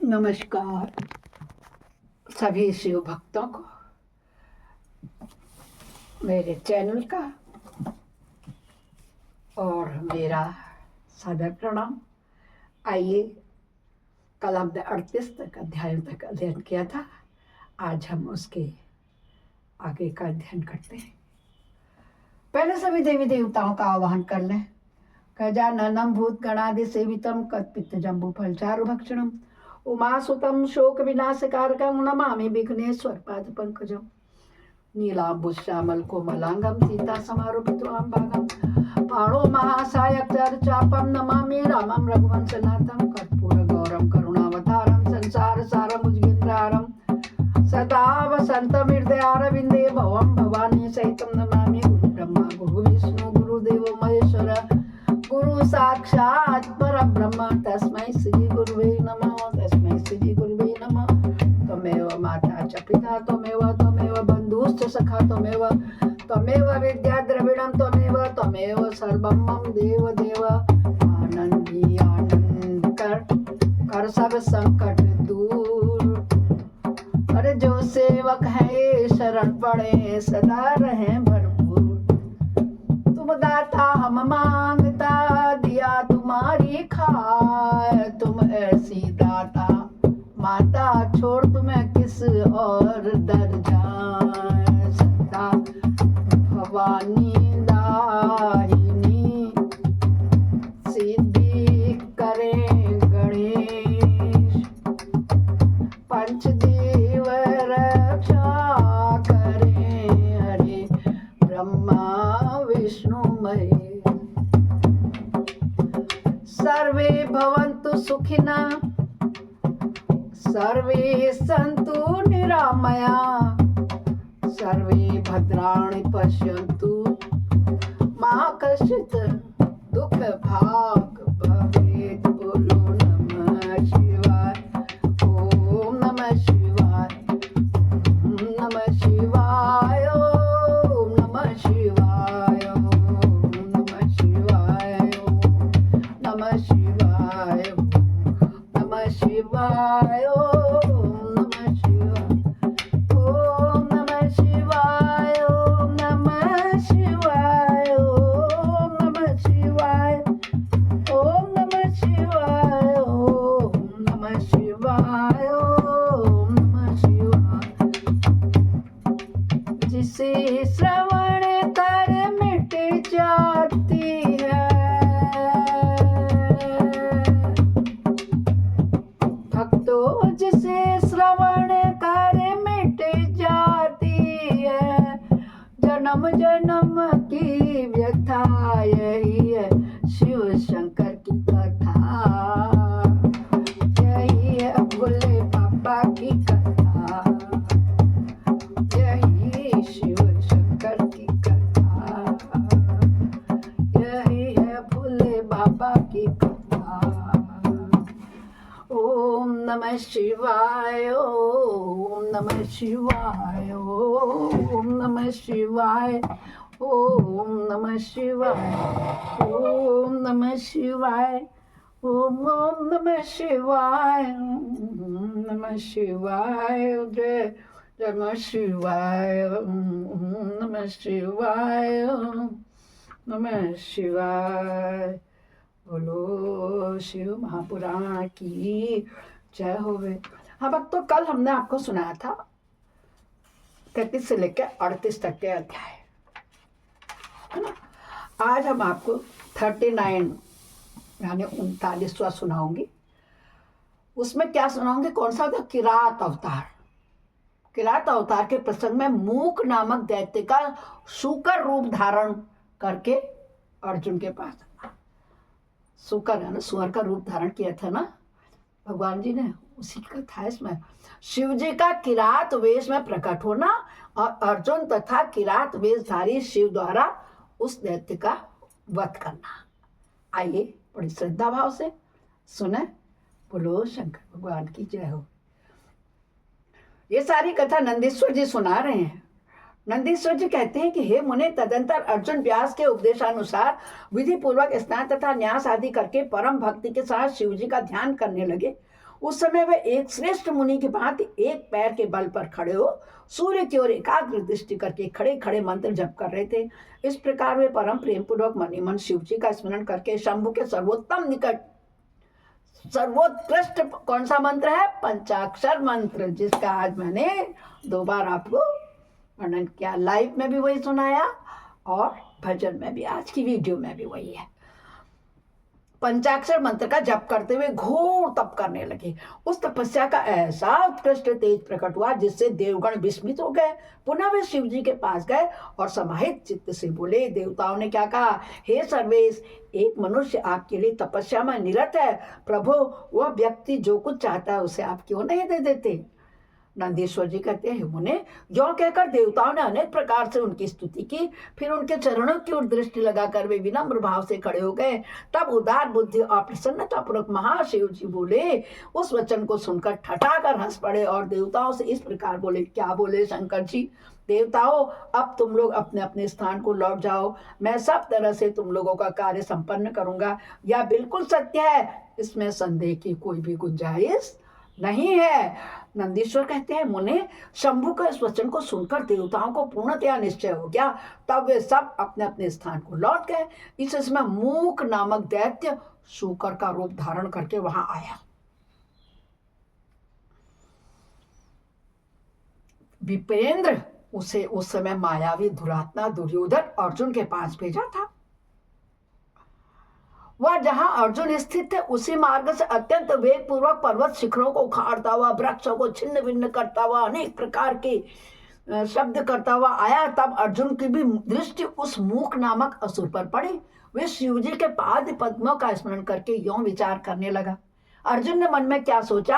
नमस्कार सभी शिव भक्तों को मेरे चैनल का और मेरा सादर प्रणाम। आइए, कल हमने 38 तक अध्यायों तक अध्ययन किया था। आज हम उसके आगे का अध्ययन करते हैं। पहले सभी देवी देवताओं का आह्वान कर लें। गजाननं भूतगणादि सेवितं कत्पित जम्बू फलचारु भक्षणम उमासुतं शोक विनाशकारकं नमामि विघ्नेश्वर पाद पंकजं नीलाम्बुश्यामल कोमलांगं सीता समारोपितवां भागं पाणो महासायकचापं नमामि रामं रघुवंशनाथं कर्पूर गौरं करुणावतारं संसार सारमुज्गेन्द्रारं सदा वसन्तं हृदयारविन्दे भवं भवानी सहितं नमामि गुरु ब्रह्मा गुरु विष्णु गुरुदेवो महेश्वर गुरु साक्षात् परब्रह्म तस्मै श्री गुरुवे नमः। तस्मै श्री गुरुवे नमः। त्वमेव माता च पिता त्वमेव बन्धुश्च सखा त्वमेव विद्या द्रविणं त्वमेव सर्वं मम देव देव। आनंदी आनंद कर सब संकट दूर। अरे जो सेवक है शरण पड़े सदा रहे भरपूर। तुम दाता हम मांगता दिया तुम्हारी खाए। तुम ऐसी दाता माता छोड़ तुम्हें किस और दर जाए। सदा भवानी दाहिनी सिद्धि करें गणेश। पंचदेव रक्षा करें हरे ब्रह्मा विष्णु महेश। सर्वे भवन्तु सुखिनः सर्वे सन्तु निरामया सर्वे भद्राणि पश्यन्तु मा कश्चित् दुःख भाग् भवेत्। बोलो नमः शिवाय। ओम नमः शिवाय। ओम नमः शिवाय। ओम नमः शिवाय। ओम नमः शिवाय। ओम नमः शिवाय। नमः शिवाय। ओम नमः शिवाय। ओम नमः शिवाय। ओम नमः शिवाय। ओम नमः शिवाय। ओम नमः शिवाय। ओम नमः शिवाय। जिसे श्रवण कर मिट जाती है भक्तों। जिसे श्रवण कर मिट जाती है जन्म जन्म की व्यथा। यही है शिव शंकर की कथा। यही है भोले बाबा की कथा। यही शिव शंकर की कथा। यही है भोले बाबा की कथा। ओम नमः शिवाय। ओम नमः शिवाय। ओम नमः शिवाय। ओम नमः शिवाय। ओम नमः शिवाय। ओम नमः शिवाय। ओम नमः शिवाय। जय नमः शिवाय। ओम नमः शिवाय। नमः शिवाय। बोलो शिव महापुराण की जय होवे। हाँ भक्तों, कल हमने आपको सुनाया था 33 से लेकर 38 तक के अध्याय, है ना। आज हम आपको 39 यानी 39वां सुनाऊंगी। उसमें क्या सुनाऊंगी? कौन सा होता? किरात अवतार। किरात अवतार के प्रसंग में मूक नामक दैत्य का शूकर रूप धारण करके अर्जुन के पास, सुकर है ना, सुअर का रूप धारण किया था ना भगवान जी ने, उसी का था इसमें। शिव जी का किरात वेश में प्रकट होना और अर्जुन तथा किरात वेशधारी शिव द्वारा उस दैत्य का वध करना। आइए बड़ी श्रद्धा भाव से सुने। बोलो शंकर भगवान की जय हो। ये सारी कथा नंदीश्वर जी सुना रहे हैं। नंदीश्वर जी कहते हैं कि हे मुने, तदंतर अर्जुन व्यास के उपदेशानुसार विधि पूर्वक स्नान तथा न्यास आदि करके परम भक्ति के साथ शिव जी का ध्यान करने लगे। उस समय वे एक श्रेष्ठ मुनि के भांति एक पैर के बल पर खड़े हो सूर्य की ओर एकाग्र दृष्टि करके खड़े खड़े मंत्र जप कर रहे थे। इस प्रकार वे परम प्रेम पूर्वक मनी मन शिव जी का स्मरण करके शंभु के सर्वोत्तम निकट सर्वोत्कृष्ट कौन सा मंत्र है? पंचाक्षर मंत्र, जिसका आज मैंने 2 बार आपको वर्णन किया। लाइव में भी वही सुनाया और भजन में भी, आज की वीडियो में भी वही है। पंचाक्षर मंत्र का जप करते हुए घोर तप करने लगे। उस तपस्या का ऐसा उत्कृष्ट तेज प्रकट हुआ जिससे देवगण विस्मित हो गए। पुनः वे शिव जी के पास गए और समाहित चित्त से बोले। देवताओं ने क्या कहा? हे सर्वेश, एक मनुष्य आपके लिए तपस्या में निरत है। प्रभु, वह व्यक्ति जो कुछ चाहता है उसे आप क्यों नहीं दे देते? नंदीश्वर जी कहते हैं, मुने, यो कहकर देवताओं ने अनेक प्रकार से उनकी स्तुति की। फिर उनके चरणों की ओर दृष्टि लगाकर वे विनम्र भाव से खड़े हो गए। तब उदार बुद्धि और प्रसन्नता पूर्वक महाशिव जी बोले। उस वचन को सुनकर ठठाकर हंस पड़े और देवताओं से इस प्रकार बोले। क्या बोले शंकर जी? देवताओं, अब तुम लोग अपने अपने स्थान को लौट जाओ। मैं सब तरह से तुम लोगों का कार्य संपन्न करूंगा। यह बिल्कुल सत्य है, इसमें संदेह की कोई भी गुंजाइश नहीं है। नंदीश्वर कहते हैं, मुने, शंभु के इस वचन को सुनकर देवताओं को पूर्णतया निश्चय हो गया। तब वे सब अपने अपने स्थान को लौट गए। इस समय मूक नामक दैत्य शूकर का रूप धारण करके वहां आया। विपेंद्र उसे उस समय मायावी दुरात्मा दुर्योधन अर्जुन के पास भेजा था। वह जहां अर्जुन स्थित थे उसी मार्ग से अत्यंत वेग पूर्वक पर्वत शिखरों को उखाड़ता हुआ, वृक्षों को छिन्न भिन्न करता हुआ, अनेक प्रकार के शब्द करता हुआ आया। तब अर्जुन की भी दृष्टि उस मूक नामक असुर पर पड़ी। वे शिव जी के पाद पद्मों का स्मरण करके यों विचार करने लगा। अर्जुन ने मन में क्या सोचा?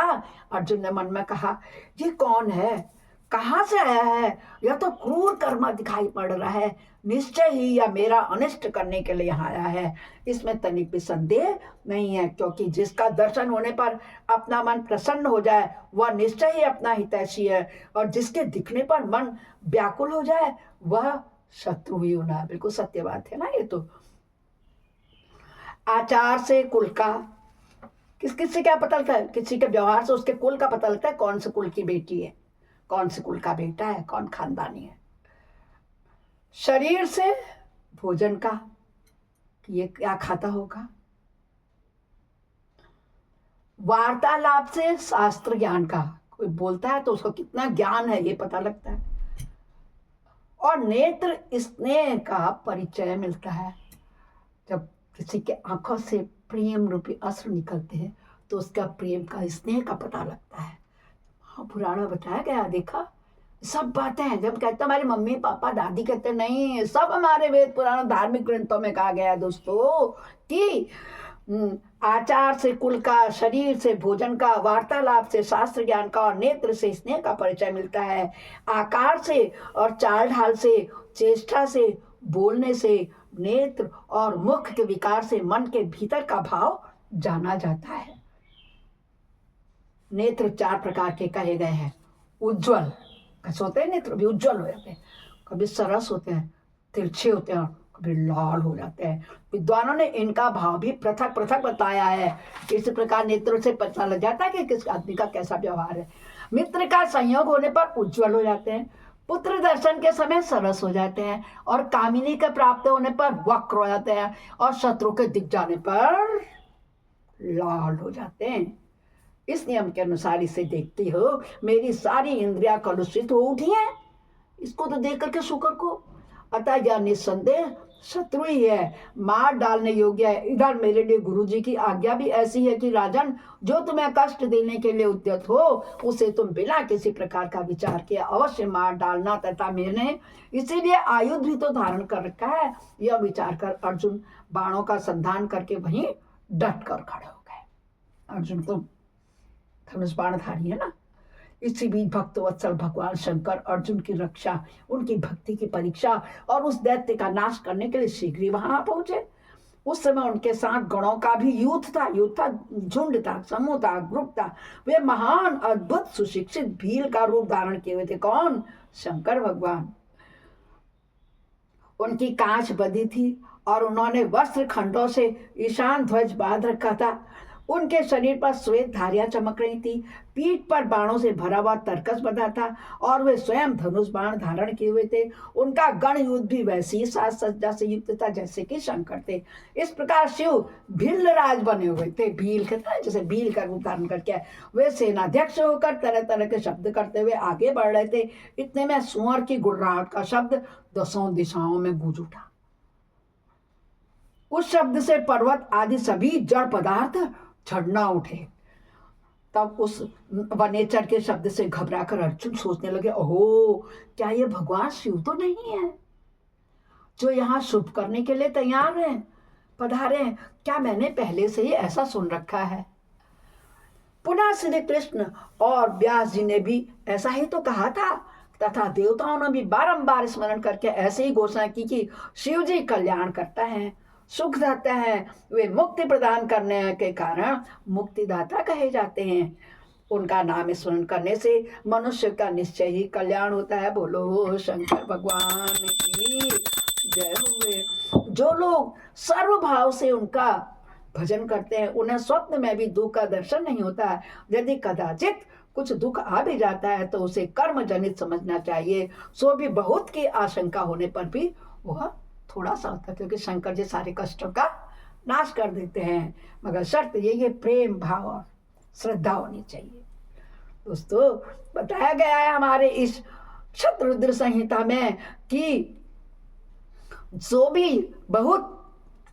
अर्जुन ने मन में कहा, ये कौन है? कहाँ से आया है? यह तो क्रूर कर्म दिखाई पड़ रहा है। निश्चय ही यह मेरा अनिष्ट करने के लिए यहाँ आया है। इसमें तनिक भी संदेह नहीं है, क्योंकि जिसका दर्शन होने पर अपना मन प्रसन्न हो जाए वह निश्चय ही अपना हितैषी है, और जिसके दिखने पर मन व्याकुल हो जाए वह शत्रु ही होना है। बिल्कुल सत्य बात है ना ये तो। आचार से कुल का किससे क्या पता लगता है? किसी के व्यवहार से उसके कुल का पता लगता है, कौन से कुल की बेटी है, कौन से कुल का बेटा है, कौन खानदानी है। शरीर से भोजन का, ये क्या खाता होगा। वार्तालाप से शास्त्र ज्ञान का, कोई बोलता है तो उसको कितना ज्ञान है ये पता लगता है। और नेत्र स्नेह का परिचय मिलता है। जब किसी के आंखों से प्रेम रूपी अश्रु निकलते हैं तो उसका प्रेम का, स्नेह का पता लगता है। हाँ, पुराना बताया गया, देखा सब बातें हैं। जब कहते हमारे मम्मी पापा दादी कहते नहीं, सब हमारे वेद पुराण धार्मिक ग्रंथों में कहा गया है दोस्तों कि आचार से कुल का, शरीर से भोजन का, वार्तालाप से शास्त्र ज्ञान का, और नेत्र से स्नेह का परिचय मिलता है। आकार से और चाल ढाल से, चेष्टा से, बोलने से, नेत्र और मुख के विकार से मन के भीतर का भाव जाना जाता है। नेत्र 4 प्रकार के कहे गए हैं। उज्ज्वल होते हैं, नेत्र भी उज्ज्वल हो जाते हैं, कभी सरस होते हैं, तिरछे होते हैं, कभी लाल हो जाते हैं। विद्वानों ने इनका भाव भी पृथक पृथक बताया है। इस प्रकार नेत्रों से पता लग जाता है कि किस आदमी का कैसा व्यवहार है। मित्र का संयोग होने पर उज्ज्वल हो जाते हैं, पुत्र दर्शन के समय सरस हो जाते हैं, और कामिनी के प्राप्त होने पर वक्र हो जाते हैं, और शत्रु के दिख जाने पर लाल हो जाते हैं। इस नियम के अनुसार इसे देखती हो मेरी सारी इंद्रियां कलुषित हो उठी हैं। इसको तो देख करके शुक्र को, अतः यह निस्संदेह शत्रु ही है, मार डालने योग्य है। इधर मेरे लिए गुरु जी की आज्ञा भी ऐसी है कि राजन, जो तुम्हें कष्ट देने के लिए उद्यत हो उसे तुम बिना किसी प्रकार का विचार किए अवश्य मार डालना, तथा मैंने इसीलिए आयुध भी तो धारण कर रखा है। यह विचार कर अर्जुन बाणों का संधान करके वहीं डट कर खड़े हो गए। अर्जुन तो धनुष बाणधारी है ना। इसी बीच भक्त वत्सल भगवान शंकर अर्जुन की रक्षा, उनकी भक्ति की परीक्षा और उस दैत्य का नाश करने के लिए शीघ्र ही वहां पहुंचे। उस समय उनके साथ गणों का भी युद्ध था, झुंड था, समूह था, ग्रुप था। वे महान अद्भुत सुशिक्षित भील का रूप धारण किए हुए थे। कौन? शंकर भगवान। उनकी कांच बंधी थी और उन्होंने वस्त्र खंडों से ईशान ध्वज बांध रखा था। उनके शरीर पर श्वेत धारियां चमक रही थी, पीठ पर बाणों से भरा हुआ तरकस बंधा था और वे स्वयं धनुष बाण धारण किए हुए थे। उनका गण युद्ध भी वैसी ही साज सज्जा से युक्त था जैसे कि शंकर थे। इस प्रकार शिव भील राज बने हुए थे। भील कहते हैं जैसे भील का रूप धारण करके वे सेनाध्यक्ष होकर तरह तरह के शब्द करते हुए आगे बढ़ रहे थे। इतने में सुअर की गुर्राहट का शब्द 10 दिशाओं में गूंज उठा। उस शब्द से पर्वत आदि सभी जड़ पदार्थ झड़ना उठे। तब उस वनेचर के शब्द से घबराकर अर्जुन सोचने लगे, ओहो, क्या ये भगवान शिव तो नहीं है जो यहाँ शुभ करने के लिए तैयार हैं, पधारे हैं? क्या मैंने पहले से ही ऐसा सुन रखा है? पुनः श्री कृष्ण और व्यास जी ने भी ऐसा ही तो कहा था, तथा देवताओं ने भी बारंबार स्मरण करके ऐसे ही घोषणा की कि शिव जी कल्याण करता है, सुख देते हैं, वे मुक्ति प्रदान करने के कारण मुक्तिदाता कहे जाते हैं। उनका नाम स्मरण करने से मनुष्य का निश्चय ही कल्याण होता है। बोलो शंकर भगवान की जय हो। जो लोग सर्वभाव से उनका भजन करते हैं उन्हें स्वप्न में भी दुख का दर्शन नहीं होता है। यदि कदाचित कुछ दुख आ भी जाता है तो उसे कर्म जनित समझना चाहिए, सो भी बहुत की आशंका होने पर भी वह थोड़ा सा होता है, क्योंकि शंकर जी सारे कष्टों का नाश कर देते हैं। मगर शर्त ये प्रेम भाव और श्रद्धा होनी चाहिए। दोस्तों, बताया गया है हमारे इस शतरुद्र संहिता में कि जो भी बहुत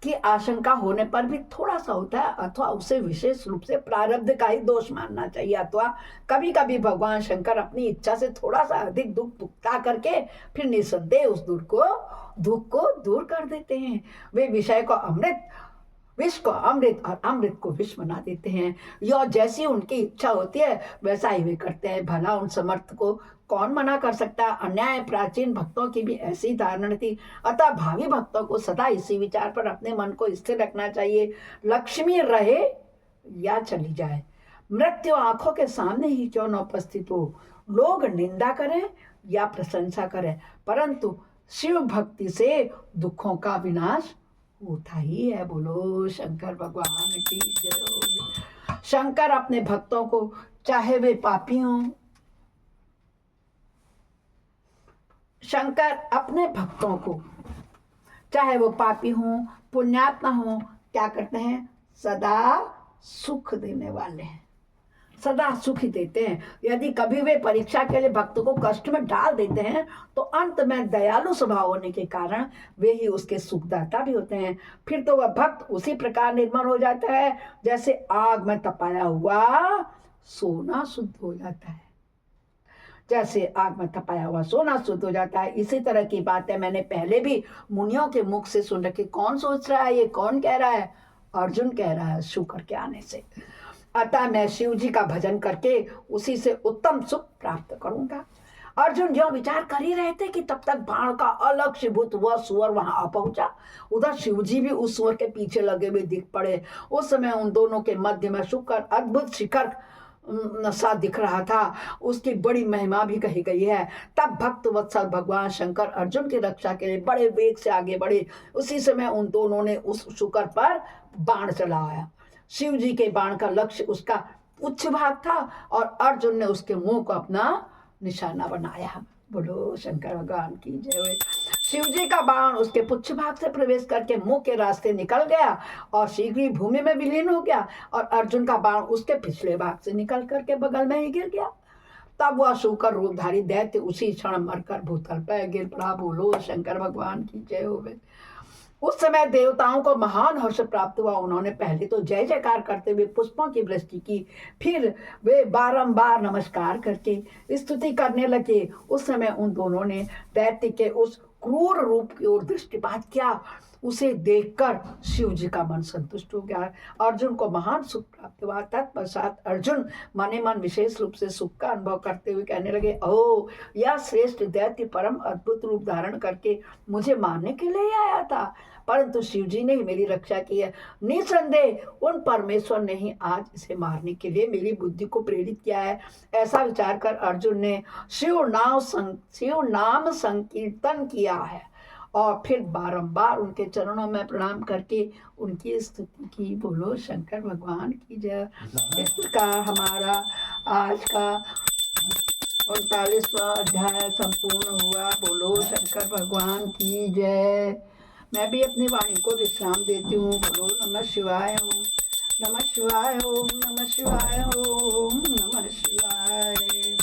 की आशंका होने पर भी थोड़ा सा होता है, अथवा उसे विशेष रूप से प्रारब्ध का ही दोष मानना चाहिए, अथवा कभी कभी भगवान शंकर अपनी इच्छा से थोड़ा सा अधिक दुख भुगता करके फिर निसंदेह उस दुख को दूर कर देते हैं। वे विषय को अमृत, विष को अमृत और अमृत को विष बना देते हैं। यह जैसी उनकी इच्छा होती है वैसा ही वे करते हैं। भला उन समर्थ को कौन मना कर सकता है? अन्याय प्राचीन भक्तों की भी ऐसी धारणा थी, अतः भावी भक्तों को सदा इसी विचार पर अपने मन को स्थिर रखना चाहिए, लक्ष्मी रहे या चली जाए, मृत्यु आंखों के सामने ही क्यों न उपस्थित हो, लोग निंदा करें या प्रशंसा करें, परंतु शिव भक्ति से दुखों का विनाश होता ही है। बोलो शंकर भगवान की जय हो। शंकर अपने भक्तों को, चाहे वे पापी हों, शंकर अपने भक्तों को चाहे वो पापी हों पुण्यात्मा हों, क्या करते हैं? सदा सुख देने वाले हैं, सदा सुख ही देते हैं। यदि कभी वे परीक्षा के लिए भक्त को कष्ट में डाल देते हैं तो अंत में दयालु स्वभाव होने के कारण वे ही उसके सुखदाता भी होते हैं। फिर तो वह भक्त उसी प्रकार निर्मल हो जाता है जैसे आग में तपाया हुआ सोना शुद्ध हो जाता है। जैसे आग में तपाया हुआ सोना शुद्ध हो जाता है, इसी तरह की बातें मैंने पहले भी मुनियों के मुख से सुन रखी। कौन सोच रहा है? ये कौन कह रहा है? अर्जुन कह रहा है शुक्र के आने से। अतः मैं शिव जी का भजन करके उसी से उत्तम सुख प्राप्त करूंगा। अर्जुन जो विचार कर ही रहे थे कि तब तक बाण का अलक्ष्यभूत वह सुअर वहां आ पहुंचा। उधर शिव जी भी उस सुअर के पीछे लगे हुए दिख पड़े। उस समय उन दोनों के मध्य में शुक्र अद्भुत शिखर सा दिख रहा था, उसकी बड़ी महिमा भी कही गई है। तब भक्त वत्सल भगवान शंकर अर्जुन की रक्षा के लिए बड़े वेग से आगे बढ़े। उसी समय उन दोनों ने उस शुक्र पर बाण चलाया। शिव जी के बाण का लक्ष्य उसका उच्च भाग था और अर्जुन ने उसके मुंह को अपना निशाना बनाया। बोलो शंकर भगवान की जय हो। शिव जी का बाण उसके पुच्छ भाग से प्रवेश करके मुंह के रास्ते निकल गया और शीघ्र ही भूमि में विलीन हो गया, और अर्जुन का बाण उसके पिछले भाग से निकल करके बगल में ही गिर गया। तब वह शुकर रूपधारी दैत्य उसी क्षण मरकर भूतल पर गिर पड़ा। बोलो शंकर भगवान की जय हो। उस समय देवताओं को महान हर्ष प्राप्त हुआ। उन्होंने पहले तो जय जयकार करते हुए पुष्पों की वृष्टि की, फिर वे बारंबार नमस्कार करके स्तुति करने लगे। उस समय उन दोनों ने दैत्य के उस क्रूर रूप की ओर दृष्टिपात किया। उसे देखकर शिव जी का मन संतुष्ट हो गया। अर्जुन को महान सुख प्राप्त हुआ। तत्पश्चात अर्जुन मने मन विशेष रूप से सुख का अनुभव करते हुए कहने लगे, ओ यह श्रेष्ठ दैत्य परम अद्भुत रूप धारण करके मुझे मारने के लिए आया था, परंतु शिव जी ने ही मेरी रक्षा की है। निसंदेह उन परमेश्वर ने ही आज इसे मारने के लिए मेरी बुद्धि को प्रेरित किया है। ऐसा विचार कर अर्जुन ने शिव नाम संकीर्तन किया है और फिर बारंबार उनके चरणों में प्रणाम करके उनकी स्तुति की। बोलो शंकर भगवान की जय। इस प्रकार हमारा आज का 39वां अध्याय संपूर्ण हुआ। बोलो शंकर भगवान की जय। मैं भी अपनी वाणी को विश्राम देती हूँ। बोलो नमः शिवाय ओम नमः शिवाय ओम नमः शिवाय ओम नमः शिवाय।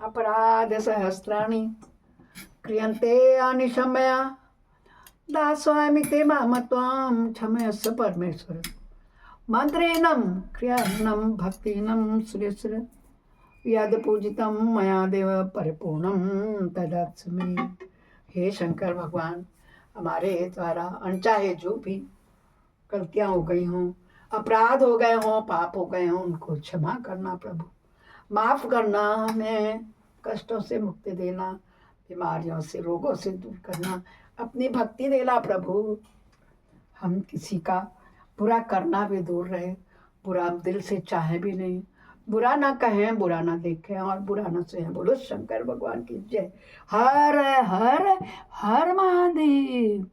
अपराध सहस्राणि क्रियन्ते अनिशमया दास्वामिते माम त्वां क्षमस्व परमेश्वर। मंत्रेणं क्रियान्नं भक्तिनं सुरेश्वर यद पूजितं मया देव परिपूर्णं तदस्मि। हे शंकर भगवान, हमारे द्वारा अनचाहे जो भी गलतियां हो गई हों, अपराध हो गए हों, पाप हो गए हों, उनको क्षमा करना प्रभु, माफ करना, हमें कष्टों से मुक्ति देना, बीमारियों से रोगों से दूर करना, अपनी भक्ति देना प्रभु। हम किसी का बुरा करना भी दूर रहे, बुरा दिल से चाहे भी नहीं, बुरा ना कहें, बुरा ना देखें और बुरा ना सहें। बोलो शंकर भगवान की जय। हर हर हर महादेव।